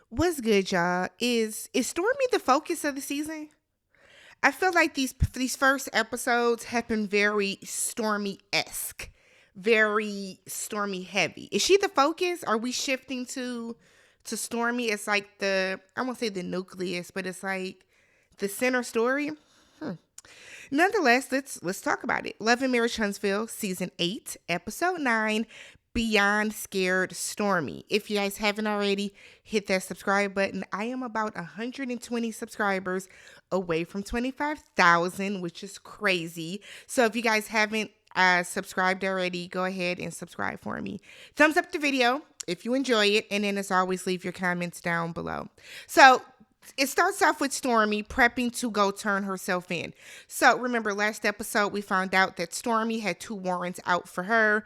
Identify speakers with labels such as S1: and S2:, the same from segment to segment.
S1: What's good, y'all? Is Stormi the focus of the season? I feel like these first episodes have been very Stormy esque, very Stormy heavy. Is she the focus? Are we shifting to Stormy as like I won't say the nucleus, but it's like the center story? Hmm. Nonetheless, let's talk about it. Love and Marriage Huntsville, season 8, episode 9, Beyond Scared Stormy. If you guys haven't already, hit that subscribe button. I am about 120 subscribers away from 25,000, which is crazy. So if you guys haven't subscribed already, go ahead and subscribe for me. Thumbs up the video if you enjoy it, and then as always, leave your comments down below. So it starts off with Stormi prepping to go turn herself in. So remember last episode we found out that Stormi had 2 warrants out for her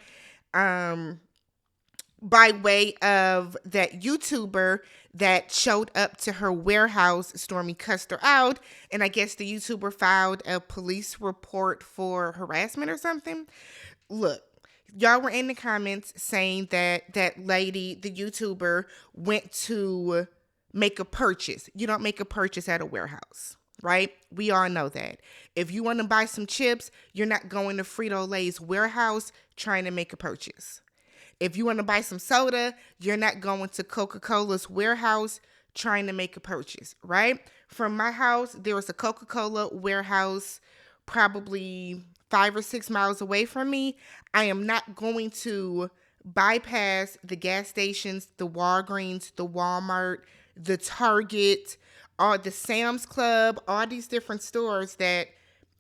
S1: by way of that YouTuber that showed up to her warehouse. Stormi cussed her out, and I guess the YouTuber filed a police report for harassment or something. Look, y'all were in the comments saying that that lady, the YouTuber, went to make a purchase. You don't make a purchase at a warehouse, right? We all know that. If you want to buy some chips, you're not going to Frito-Lay's warehouse trying to make a purchase. If you want to buy some soda, you're not going to Coca-Cola's warehouse trying to make a purchase, right? From my house, there was a Coca-Cola warehouse probably 5 or 6 miles away from me. I am not going to bypass the gas stations, the Walgreens, the Walmart, the Target, or the Sam's Club, all these different stores that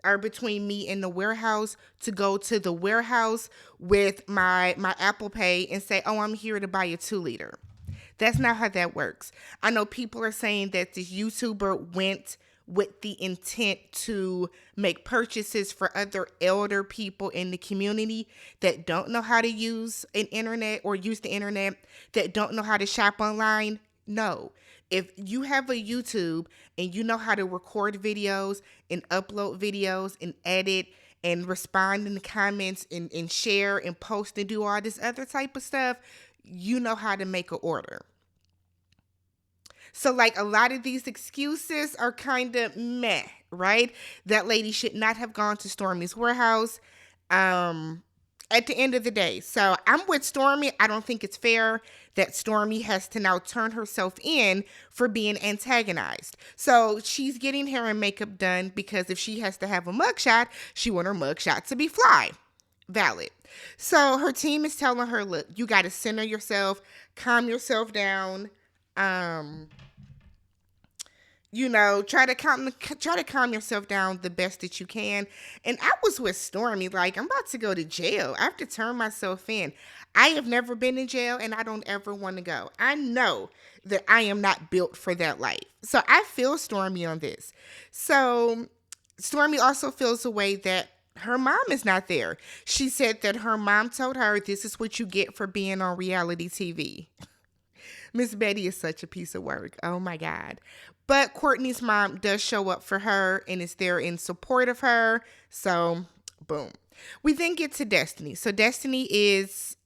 S1: are between me and the warehouse to go to the warehouse with my Apple Pay and say, oh, I'm here to buy a 2-liter. That's not how that works. I know people are saying that this YouTuber went with the intent to make purchases for other elder people in the community that don't know how to use an internet or use the internet, that don't know how to shop online. No. If you have a YouTube and you know how to record videos and upload videos and edit and respond in the comments and share and post and do all this other type of stuff, you know how to make an order. So like a lot of these excuses are kind of meh, right? That lady should not have gone to Stormi's warehouse. At the end of the day. So I'm with Stormi. I don't think it's fair that Stormi has to now turn herself in for being antagonized. So she's getting hair and makeup done because if she has to have a mugshot, she wants her mugshot to be fly. Valid. So her team is telling her, look, you got to center yourself, calm yourself down. Try to calm yourself down the best that you can. And I was with Stormi, like, I'm about to go to jail. I have to turn myself in. I have never been in jail, and I don't ever want to go. I know that I am not built for that life. So I feel Stormi on this. So Stormi also feels a way that her mom is not there. She said that her mom told her, this is what you get for being on reality TV. Miss Betty is such a piece of work. Oh my God. But Courtney's mom does show up for her and is there in support of her. So, boom. We then get to Destiny. So Destiny is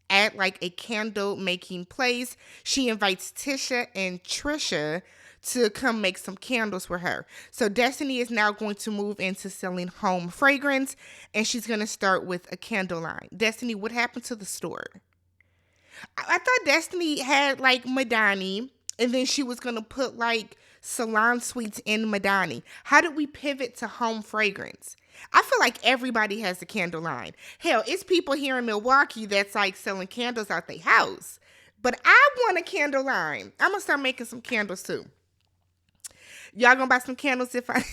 S1: at like a candle making place. She invites Tisha and Trisha to come make some candles for her. So Destiny is now going to move into selling home fragrance, and she's going to start with a candle line. Destiny, what happened to the store? I thought Destiny had like Madani, and then she was going to put like salon suites in Madani. How did we pivot to home fragrance? I feel like everybody has a candle line. Hell, it's people here in Milwaukee that's like selling candles out their house. But I want a candle line. I'm going to start making some candles too. Y'all going to buy some candles if I...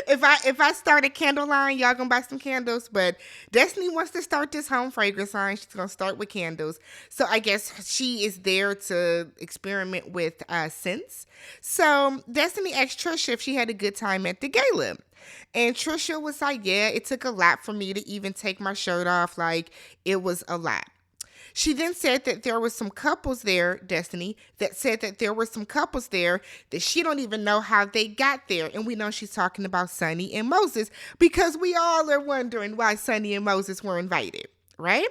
S1: If I start a candle line, y'all gonna buy some candles. But Destiny wants to start this home fragrance line. She's gonna start with candles. So I guess she is there to experiment with scents. So Destiny asked Trisha if she had a good time at the gala. And Trisha was like, yeah, it took a lot for me to even take my shirt off. Like, it was a lot. She then said that there were some couples there, Destiny, that said that there were some couples there that she don't even know how they got there. And we know she's talking about Sunni and Moses because we all are wondering why Sunni and Moses were invited, right?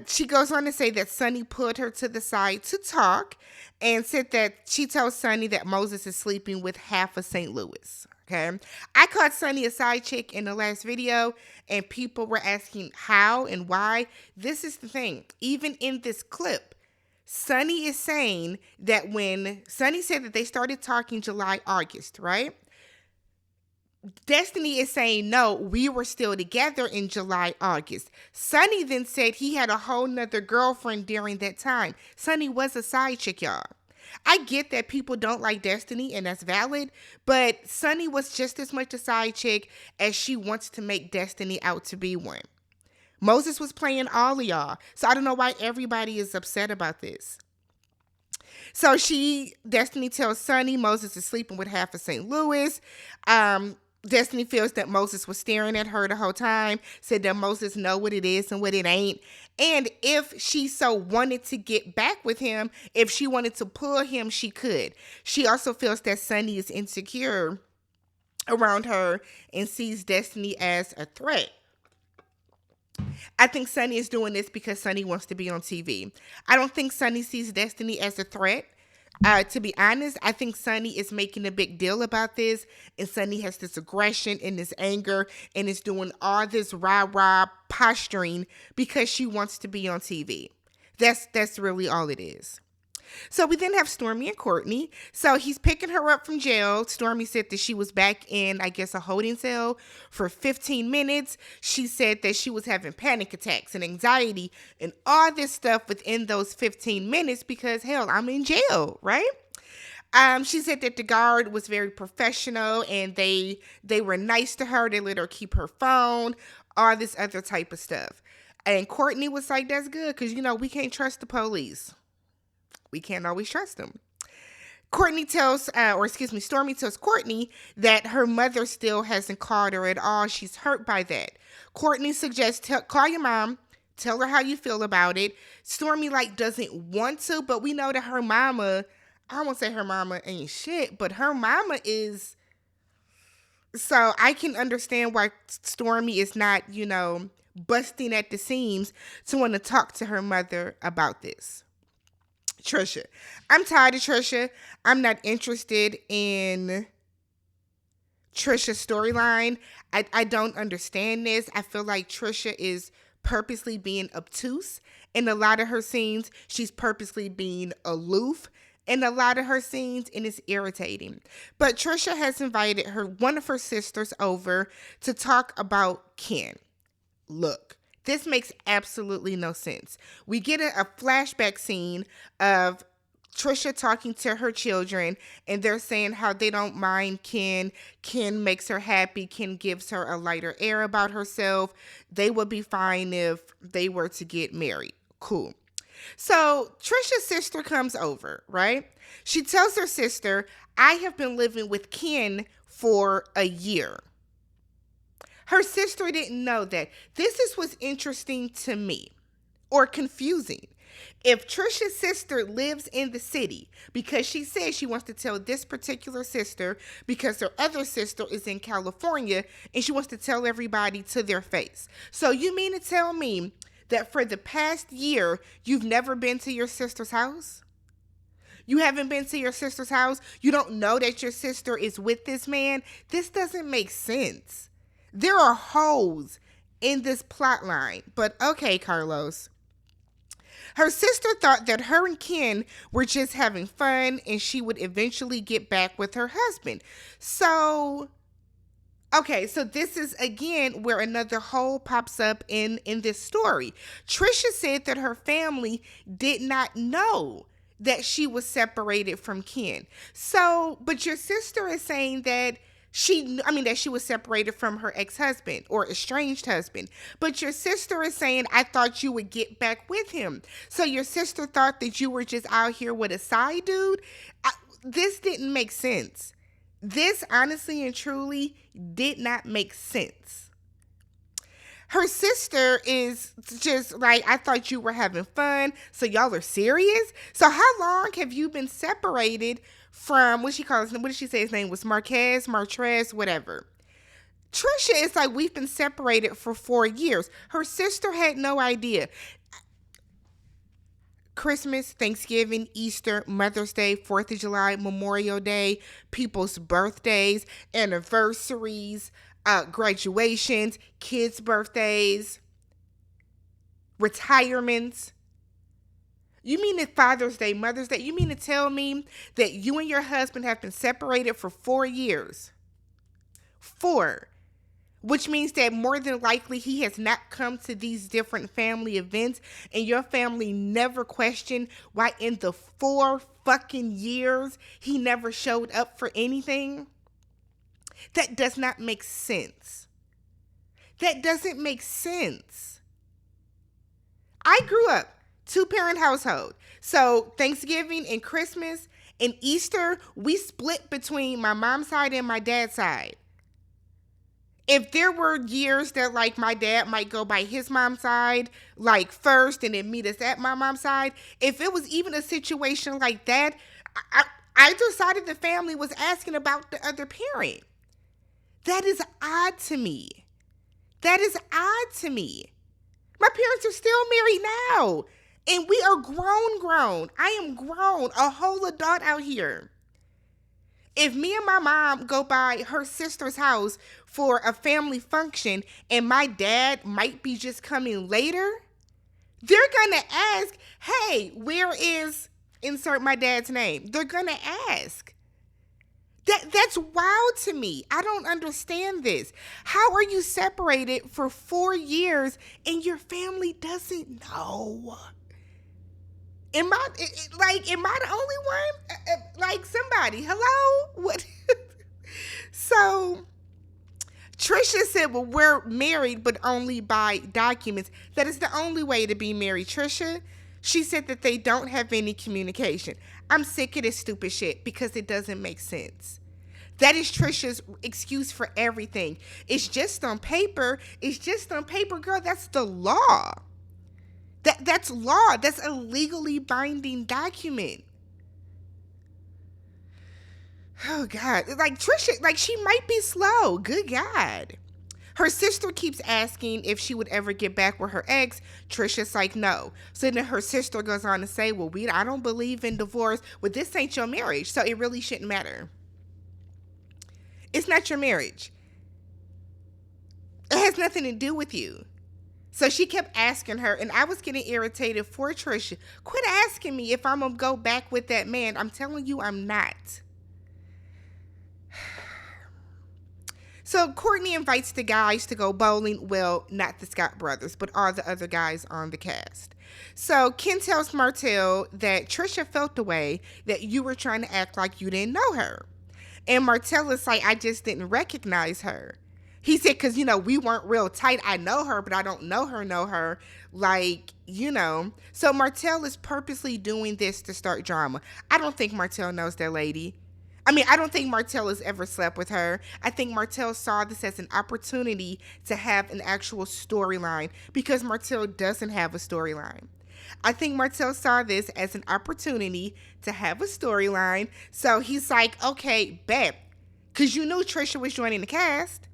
S1: She goes on to say that Sunni pulled her to the side to talk and said that she told Sunni that Moses is sleeping with half of St. Louis. Okay. I called Sunni a side chick in the last video, and people were asking how and why. This is the thing. Even in this clip, Sunni is saying that when Sunni said that they started talking July, August, right? Destiny is saying, no, we were still together in July, August. Sunni then said he had a whole nother girlfriend during that time. Sunni was a side chick, y'all. I get that people don't like Destiny, and that's valid, but Sunni was just as much a side chick as she wants to make Destiny out to be one. Moses was playing all of y'all, so I don't know why everybody is upset about this. So Destiny tells Sunni Moses is sleeping with half of St. Louis. Destiny feels that Moses was staring at her the whole time, said that Moses know what it is and what it ain't. And if she so wanted to get back with him, if she wanted to pull him, she could. She also feels that Sunni is insecure around her and sees Destiny as a threat. I think Sunni is doing this because Sunni wants to be on TV. I don't think Sunni sees Destiny as a threat. To be honest, I think Sunni is making a big deal about this, and Sunni has this aggression and this anger and is doing all this rah-rah posturing because she wants to be on TV. That's really all it is. So we then have Stormi and Courtney. So he's picking her up from jail. Stormi said that she was back in, I guess, a holding cell for 15 minutes. She said that she was having panic attacks and anxiety and all this stuff within those 15 minutes because, hell, I'm in jail, right? She said that the guard was very professional and they were nice to her. They let her keep her phone, all this other type of stuff. And Courtney was like, that's good because, we can't trust the police. We can't always trust them. Stormi tells Courtney that her mother still hasn't called her at all. She's hurt by that. Courtney suggests, call your mom, tell her how you feel about it. Stormi doesn't want to, but we know that her mama, I won't say her mama ain't shit, but her mama is. So I can understand why Stormi is not, busting at the seams to want to talk to her mother about this. Trisha. I'm tired of Trisha. I'm not interested in Trisha's storyline. I don't understand this. I feel like Trisha is purposely being obtuse in a lot of her scenes. She's purposely being aloof in a lot of her scenes, and it's irritating. But Trisha has invited one of her sisters over to talk about Ken. Look. This makes absolutely no sense. We get a flashback scene of Trisha talking to her children, and they're saying how they don't mind Ken. Ken makes her happy. Ken gives her a lighter air about herself. They would be fine if they were to get married. Cool. So Trisha's sister comes over, right? She tells her sister, I have been living with Ken for a year. Her sister didn't know that. This is what's interesting to me, or confusing. If Trisha's sister lives in the city because she says she wants to tell this particular sister because her other sister is in California and she wants to tell everybody to their face. So you mean to tell me that for the past year, you've never been to your sister's house? You haven't been to your sister's house? You don't know that your sister is with this man? This doesn't make sense. There are holes in this plot line, but okay, Carlos. Her sister thought that her and Ken were just having fun and she would eventually get back with her husband. So this is again where another hole pops up in this story. Trisha said that her family did not know that she was separated from Ken. So, but your sister is saying that that she was separated from her ex-husband or estranged husband. But your sister is saying, I thought you would get back with him. So your sister thought that you were just out here with a side dude? This didn't make sense. This honestly and truly did not make sense. Her sister is just like, I thought you were having fun. So y'all are serious? So how long have you been separated from, what did she say his name was? Martrez, whatever. Trisha is like, we've been separated for 4 years. Her sister had no idea. Christmas, Thanksgiving, Easter, Mother's Day, 4th of July, Memorial Day, people's birthdays, anniversaries, graduations, kids' birthdays, retirements. You mean that Father's Day, Mother's Day, you mean to tell me that you and your husband have been separated for 4 years? 4. Which means that more than likely he has not come to these different family events, and your family never questioned why in the 4 fucking years he never showed up for anything. That does not make sense. That doesn't make sense. I grew up 2-parent household. So Thanksgiving and Christmas and Easter, we split between my mom's side and my dad's side. If there were years that like my dad might go by his mom's side like first and then meet us at my mom's side, if it was even a situation like that, either side of the family was asking about the other parent. That is odd to me. That is odd to me. My parents are still married now, and we are grown. I am grown, a whole adult out here. If me and my mom go by her sister's house for a family function and my dad might be just coming later, they're going to ask, hey, where is, insert my dad's name. They're going to ask. That's wild to me. I don't understand this. How are you separated for 4 years and your family doesn't know? Am I the only one? Like, somebody, hello? What? So, Trisha said, well, we're married, but only by documents. That is the only way to be married, Trisha. She said that they don't have any communication. I'm sick of this stupid shit because it doesn't make sense. That is Trisha's excuse for everything. It's just on paper. It's just on paper, girl. That's the law. That's law. That's a legally binding document. Oh, God. Like, Trisha, like, she might be slow. Good God. Her sister keeps asking if she would ever get back with her ex. Trisha's like, no. So then her sister goes on to say, well, I don't believe in divorce. Well, this ain't your marriage, so it really shouldn't matter. It's not your marriage. It has nothing to do with you. So she kept asking her, and I was getting irritated for Trisha. Quit asking me if I'm going to go back with that man. I'm telling you I'm not. So Courtney invites the guys to go bowling. Well, not the Scott brothers, but all the other guys on the cast. So Ken tells Martell that Trisha felt the way that you were trying to act like you didn't know her. And Martell is like, I just didn't recognize her. He said, because, we weren't real tight. I know her, but I don't know her. Like, So Martell is purposely doing this to start drama. I don't think Martell knows that lady. I don't think Martell has ever slept with her. I think Martell saw this as an opportunity to have an actual storyline because Martell doesn't have a storyline. I think Martell saw this as an opportunity to have a storyline. So he's like, okay, bet. Because you knew Trisha was joining the cast.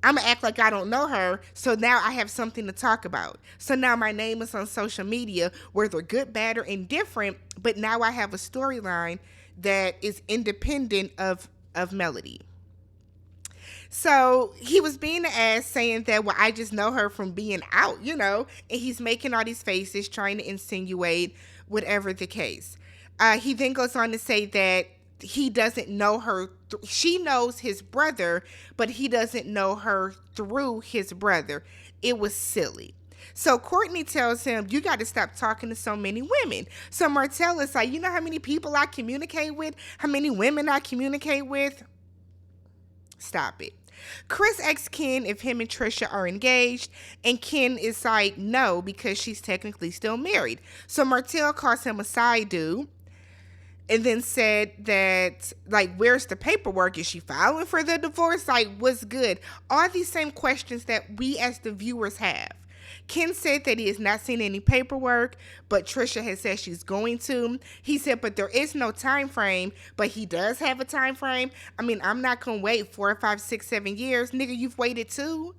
S1: I'm going to act like I don't know her, so now I have something to talk about. So now my name is on social media, whether good, bad, or indifferent, but now I have a storyline that is independent of Melody. So he was being an ass saying that, well, I just know her from being out, and he's making all these faces trying to insinuate whatever the case. He then goes on to say that he doesn't know her. She knows his brother, but he doesn't know her through his brother. It was silly. So Courtney tells him, you got to stop talking to so many women. So Martell is like, you know how many people I communicate with? How many women I communicate with? Stop it. Chris asks Ken if him and Trisha are engaged, and Ken is like, no, because she's technically still married. So Martell calls him a side dude. And then said that, like, where's the paperwork? Is she filing for the divorce? Like, what's good? All these same questions that we as the viewers have. Ken said that he has not seen any paperwork, but Trisha has said she's going to. He said, but there is no time frame, but he does have a time frame. I mean, I'm not going to wait 4, 5, 6, 7 years. Nigga, you've waited 2.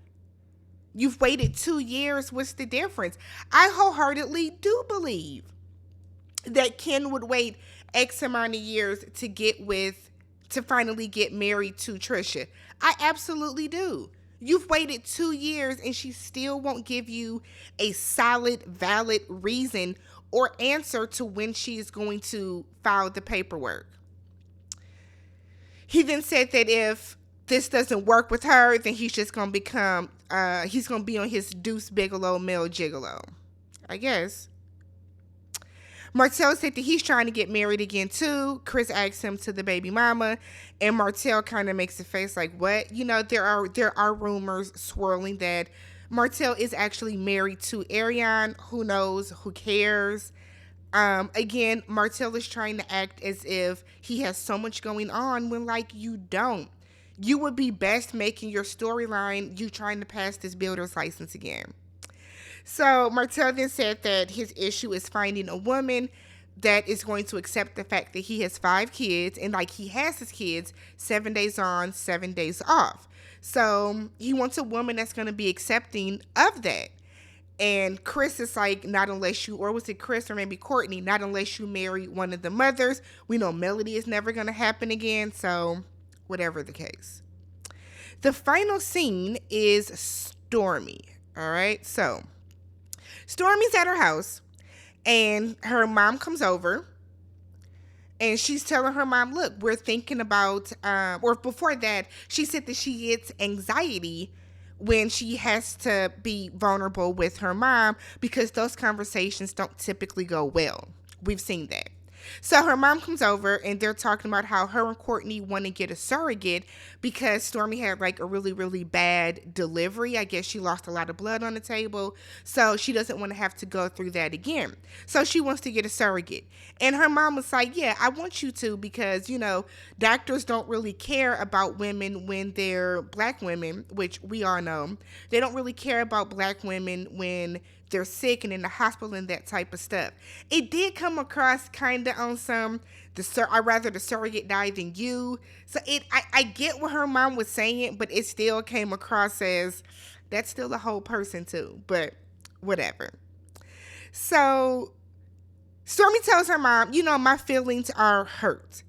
S1: You've waited 2 years. What's the difference? I wholeheartedly do believe that Ken would wait X amount of years to finally get married to Trisha. I absolutely do. You've waited 2 years and she still won't give you a solid, valid reason or answer to when she is going to file the paperwork. He then said that if this doesn't work with her, then he's just going to he's going to be on his Deuce Bigalow male gigolo, I guess. Martell said that he's trying to get married again too. Chris asked him to the baby mama, and Martell kind of makes a face like, what? You know, there are rumors swirling that Martell is actually married to Ariane. Who knows? Who cares? Again, Martell is trying to act as if he has so much going on when, like, you don't. You would be best making your storyline you trying to pass this builder's license again. So Martell then said that his issue is finding a woman that is going to accept the fact that he has 5 kids, and like he has his kids 7 days on, 7 days off. So he wants a woman that's going to be accepting of that. And Chris is like, not unless you, or was it Chris or maybe Courtney, not unless you marry one of the mothers. We know Melody is never going to happen again. So whatever the case. The final scene is Stormi. All right. So Stormi's at her house and her mom comes over and she's telling her mom, look, we're thinking about, or before that, she said that she gets anxiety when she has to be vulnerable with her mom because those conversations don't typically go well. We've seen that. So her mom comes over and they're talking about how her and Courtney want to get a surrogate because Stormi had like a really, really bad delivery. I guess she lost a lot of blood on the table. So she doesn't want to have to go through that again. So she wants to get a surrogate. And her mom was like, yeah, I want you to because, you know, doctors don't really care about women when they're black women, which we all know. They don't really care about black women when they're sick and in the hospital and that type of stuff. It did come across kind of on some, I'd rather the surrogate die than you. So I get what her mom was saying, but it still came across as, that's still a whole person too, but whatever. So Stormi tells her mom, you know, my feelings are hurt.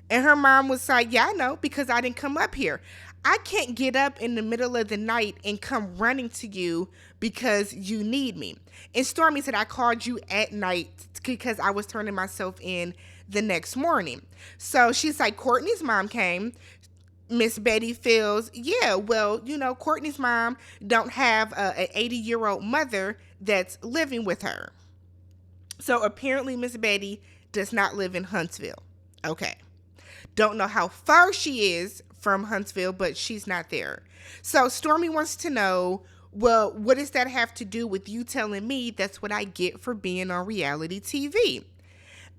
S1: And her mom was like, yeah, I know, because I didn't come up here. I can't get up in the middle of the night and come running to you because you need me. And Stormi said, I called you at night because I was turning myself in the next morning. So she's like, Courtney's mom came. Miss Betty feels, yeah, well, you know, Courtney's mom don't have an 80-year-old mother that's living with her. So apparently Miss Betty does not live in Huntsville. Okay. Don't know how far she is from Huntsville, but she's not there. So Stormi wants to know, well, what does that have to do with you telling me that's what I get for being on reality TV?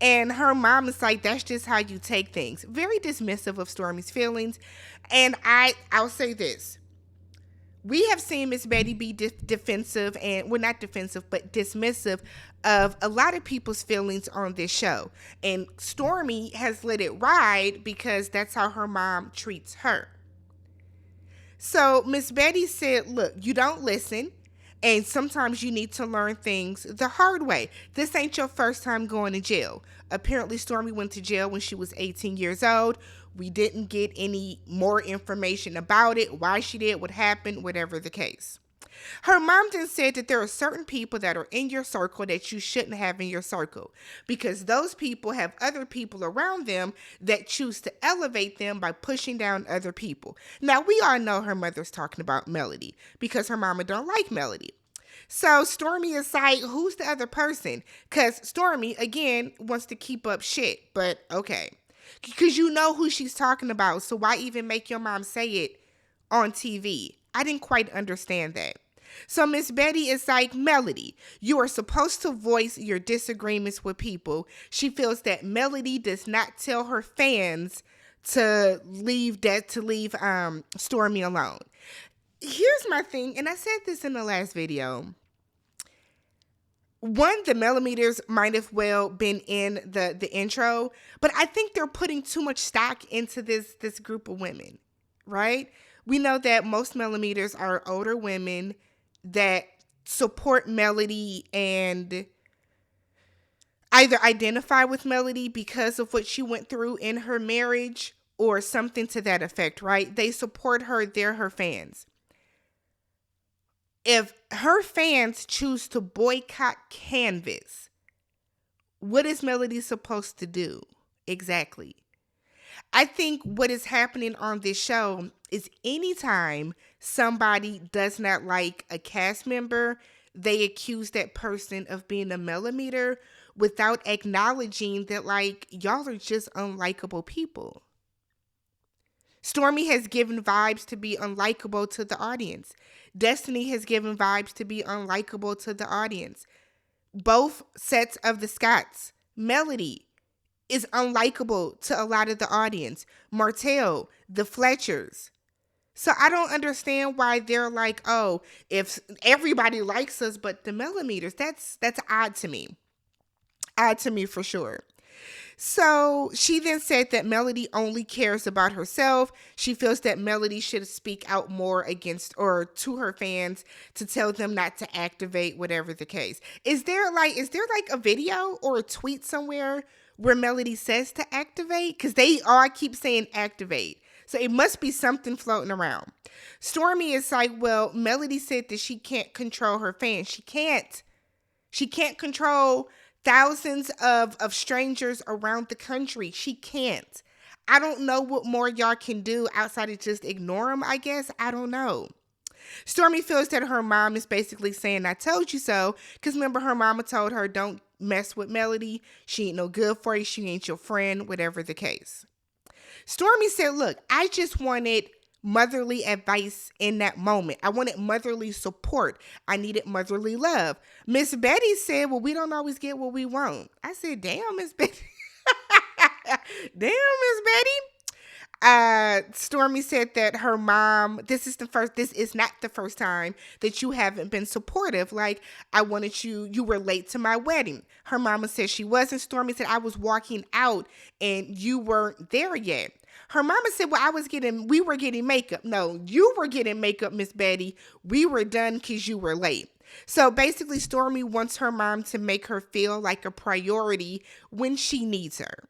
S1: And her mom is like, that's just how you take things. Very dismissive of Stormi's feelings. And I'll say this. We have seen Miss Betty be defensive and, well, not defensive, but dismissive of a lot of people's feelings on this show. And Stormi has let it ride because that's how her mom treats her. So Miss Betty said, look, you don't listen. And sometimes you need to learn things the hard way. This ain't your first time going to jail. Apparently, Stormi went to jail when she was 18 years old. We didn't get any more information about it, why she did, what happened, whatever the case. Her mom then said that there are certain people that are in your circle that you shouldn't have in your circle because those people have other people around them that choose to elevate them by pushing down other people. Now, we all know her mother's talking about Melody because her mama don't like Melody. So Stormi is like, who's the other person? Because Stormi, again, wants to keep up shit, but okay. Because you know who she's talking about, so why even make your mom say it on TV? I didn't quite understand that. So Miss Betty is like, Melody, you are supposed to voice your disagreements with people. She feels that Melody does not tell her fans to leave Stormi alone. Here's my thing, and I said this in the last video. one, the millimeters might have well been in the intro, but I think they're putting too much stock into this group of women, right? We know that most millimeters are older women that support Melody and either identify with Melody because of what she went through in her marriage or something to that effect, right? They support her, they're her fans. If her fans choose to boycott Canvas, what is Melody supposed to do exactly? I think what is happening on this show is anytime somebody does not like a cast member, they accuse that person of being a millimeter without acknowledging that, like, y'all are just unlikable people. Stormi has given vibes to be unlikable to the audience. Destiny has given vibes to be unlikable to the audience. Both sets of the Scotts. Melody is unlikable to a lot of the audience. Martell, the Fletchers. So I don't understand why they're like, oh, if everybody likes us but the millimeters, that's odd to me. Odd to me for sure. So she then said that Melody only cares about herself. She feels that Melody should speak out more against or to her fans to tell them not to activate, whatever the case. Is there like a video or a tweet somewhere where Melody says to activate? Because they all keep saying activate. So it must be something floating around. Stormi is like, well, Melody said that she can't control her fans. She can't. She can't control thousands of strangers around the country. She can't. I don't know what more y'all can do outside of just ignore them, I guess. I don't know. Stormi feels that her mom is basically saying, I told you so. Because remember, her mama told her, don't mess with Melody. She ain't no good for you. She ain't your friend, whatever the case. Stormi said, look, I just wanted motherly advice in that moment. I wanted motherly support. I needed motherly love. Miss Betty said, well, we don't always get what we want. I said, damn, Miss Betty. Damn, Miss Betty. Stormi said that her mom, this is not the first time that you haven't been supportive. Like, I wanted you were late to my wedding. Her mama said she wasn't. Stormi said, I was walking out and you weren't there yet. Her mama said, well, we were getting makeup. No, you were getting makeup, Miss Betty. We were done because you were late. So basically, Stormi wants her mom to make her feel like a priority when she needs her.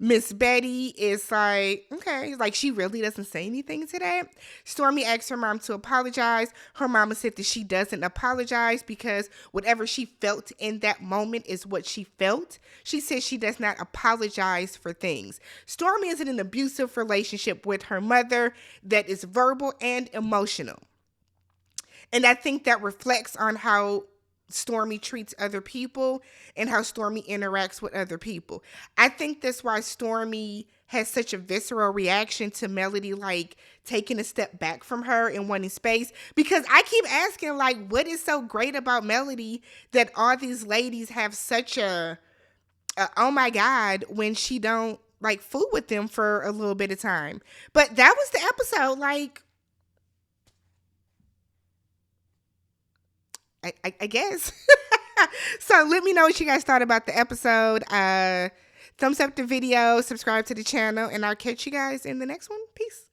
S1: Miss Betty is like, okay, like she really doesn't say anything to that. Stormi asked her mom to apologize. Her mama said that she doesn't apologize because whatever she felt in that moment is what she felt. She says she does not apologize for things. Stormi is in an abusive relationship with her mother that is verbal and emotional. And I think that reflects on how Stormi treats other people and how Stormi interacts with other people. I think that's why Stormi has such a visceral reaction to Melody, like taking a step back from her and wanting space. Because I keep asking, like, what is so great about Melody that all these ladies have such a oh my God, when she don't like fool with them for a little bit of time. But that was the episode. Like, I guess. So let me know what you guys thought about the episode. Thumbs up the video, subscribe to the channel, and I'll catch you guys in the next one. Peace.